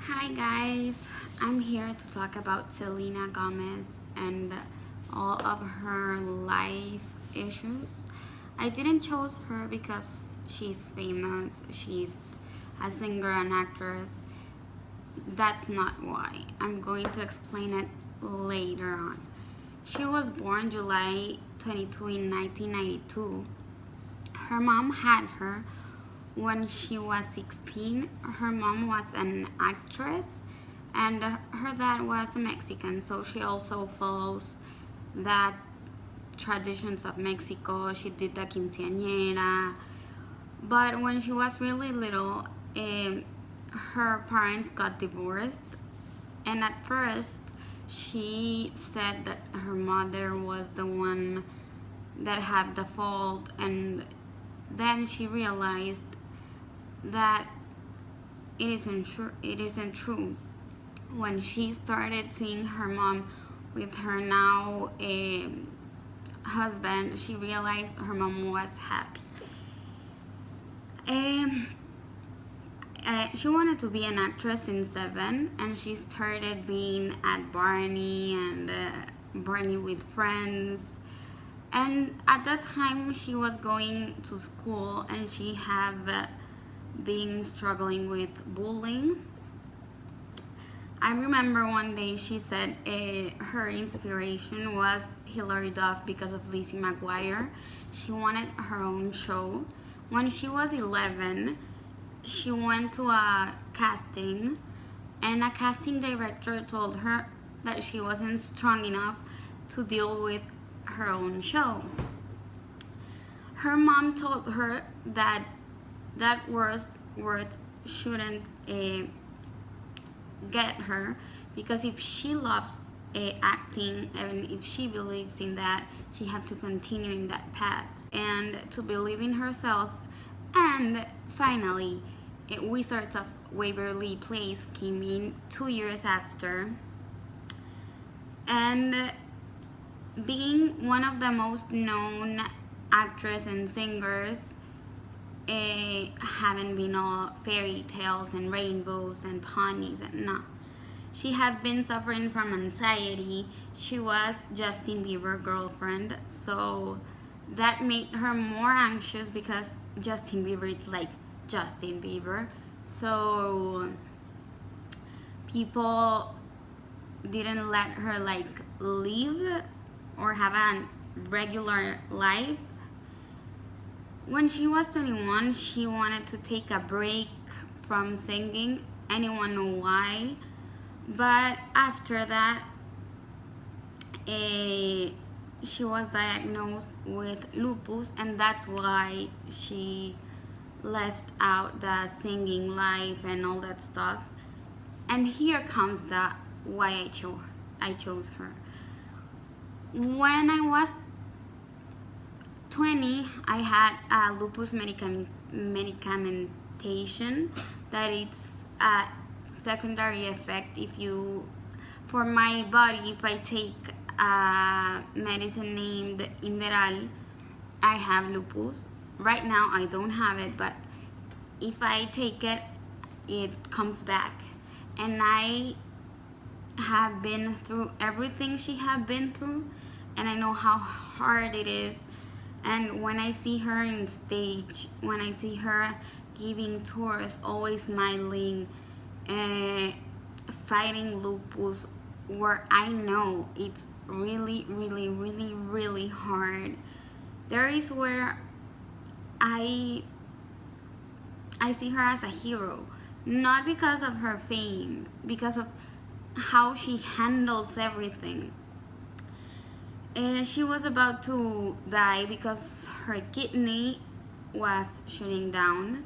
Hi guys, I'm here to talk about Selena Gomez and all of her life issues. I didn't choose her because she's famous, she's a singer and actress. That's not why. I'm going to explain it later on. She was born July 22 in 1992. Her mom had her when she was 16. Her mom was an actress and her dad was a Mexican, so she also follows that traditions of Mexico. She did the quinceañera. But when she was really little, her parents got divorced, and at first she said that her mother was the one that had the fault, and then she realized that it isn't true. When she started seeing her mom with her now husband, she realized her mom was happy. Um, she wanted to be an actress in seven, and she started being at Barney and Barney with Friends. And at that time, she was going to school, and she had been struggling with bullying. I remember one day she said her inspiration was Hilary Duff because of Lizzie McGuire. She wanted her own show. When she was 11, she went to a casting, and a casting director told her that she wasn't strong enough to deal with her own show. Her mom told her that word shouldn't get her, because if she loves acting and if she believes in that, she had to continue in that path and to believe in herself. And finally, Wizards of Waverly Place came in 2 years after, and being one of the most known actresses and singers, haven't been all fairy tales and rainbows and ponies, and no. She had been suffering from anxiety. She was Justin Bieber's girlfriend, so that made her more anxious because Justin Bieber is like Justin Bieber. So people didn't let her like live or have a regular life. When she was 21, she wanted to take a break from singing. Anyone know why? But after that, she was diagnosed with lupus, and that's why she left out the singing life and all that stuff. And here comes the why I chose her. When I was 20, I had a lupus medicamentation that it's a secondary effect for my body. If I take a medicine named Inderal, I have lupus. Right now I don't have it, but if I take it, it comes back. And I have been through everything she have been through, and I know how hard it is. And when I see her in stage, when I see her giving tours, always smiling, fighting lupus, where I know it's really, really, really, really hard, there is where I see her as a hero, not because of her fame, because of how she handles everything. She was about to die because her kidney was shutting down.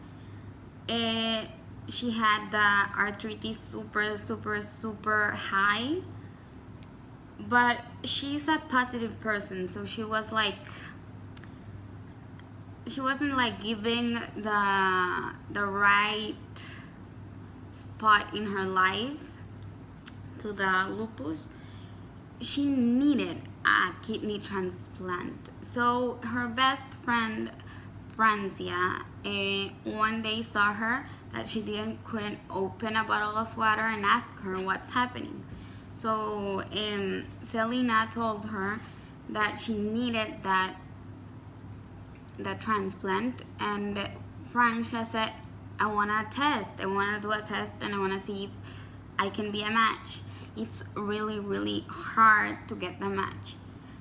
She had the arthritis super high, but she's a positive person, so she wasn't like giving the right spot in her life to the lupus. She needed a kidney transplant. So her best friend Francia, one day saw her that she couldn't open a bottle of water and asked her what's happening. So Selena told her that she needed that transplant, and Francia said, I want to test. I want to do a test and I want to see if I can be a match. It's really, really hard to get the match.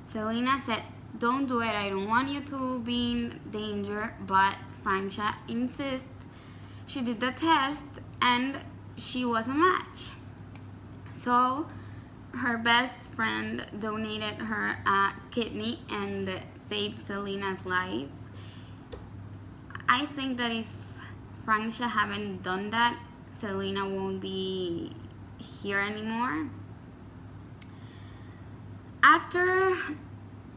Selena said, don't do it. I don't want you to be in danger. But Francia insists. She did the test and she was a match. So her best friend donated her a kidney and saved Selena's life. I think that if Francia haven't done that, Selena won't be here anymore. After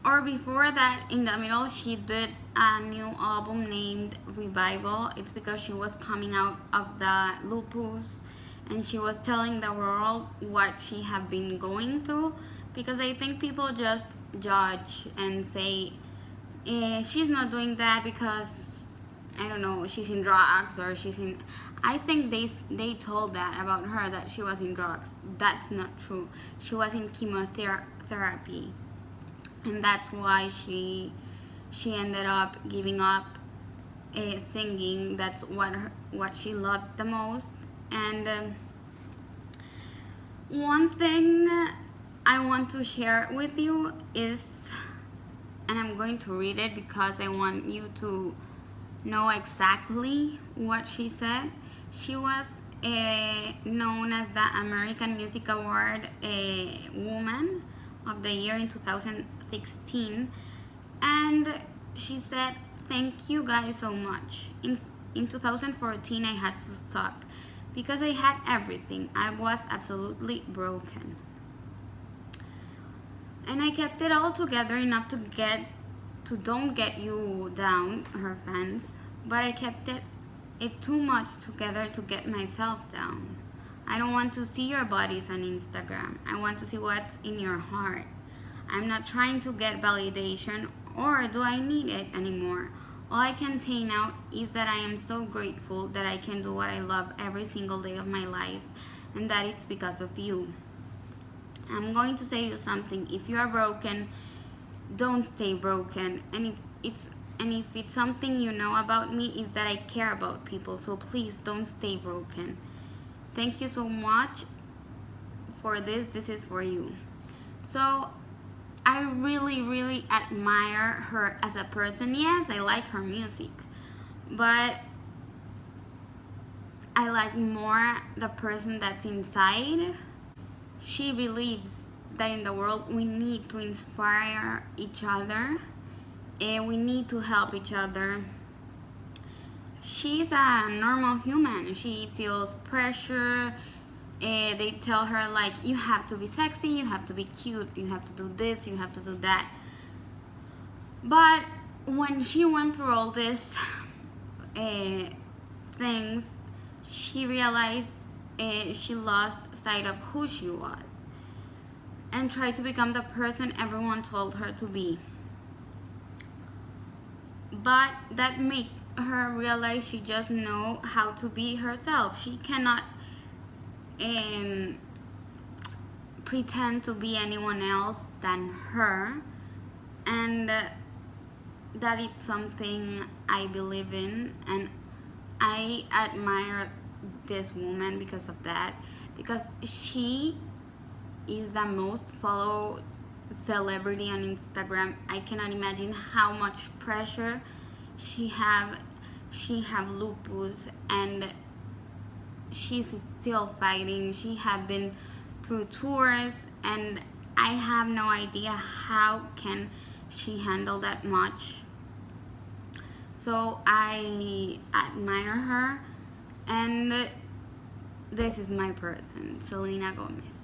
or before that, in the middle, she did a new album named Revival. It's because she was coming out of the lupus and she was telling the world what she had been going through, because I think people just judge and say she's not doing that because, I don't know, she's in drugs or she's in... I think they told that about her, that she was in drugs. That's not true. She was in chemotherapy, and that's why she ended up giving up singing. That's what she loves the most. And one thing I want to share with you is, and I'm going to read it because I want you to know exactly what she said. She was known as the American Music Award Woman of the Year in 2016, and she said, thank you guys so much. In 2014 I had to stop because I had everything. I was absolutely broken, and I kept it all together enough to don't get you down, her fans, but I kept it too much together to get myself down. I don't want to see your bodies on Instagram. I want to see what's in your heart. I'm not trying to get validation, or do I need it anymore. All I can say now is that I am so grateful that I can do what I love every single day of my life, and that it's because of you. I'm going to say you something. If you are broken, don't stay broken. And if it's something you know about me, is that I care about people. So please don't stay broken. Thank you so much for this. This is for you. So I really, really admire her as a person. Yes, I like her music, but I like more the person that's inside. She believes that in the world we need to inspire each other and we need to help each other. She's a normal human. She feels pressure. They tell her, like, you have to be sexy, you have to be cute, you have to do this, you have to do that. But when she went through all these things, she realized she lost sight of who she was and tried to become the person everyone told her to be. But that made her realize she just know how to be herself. She cannot pretend to be anyone else than her, and that is something I believe in, and I admire this woman because of that, because she is the most followed celebrity on Instagram. I cannot imagine how much pressure she have lupus, and she's still fighting. She have been through tours, and I have no idea how can she handle that much. So I admire her, and this is my person, Selena Gomez.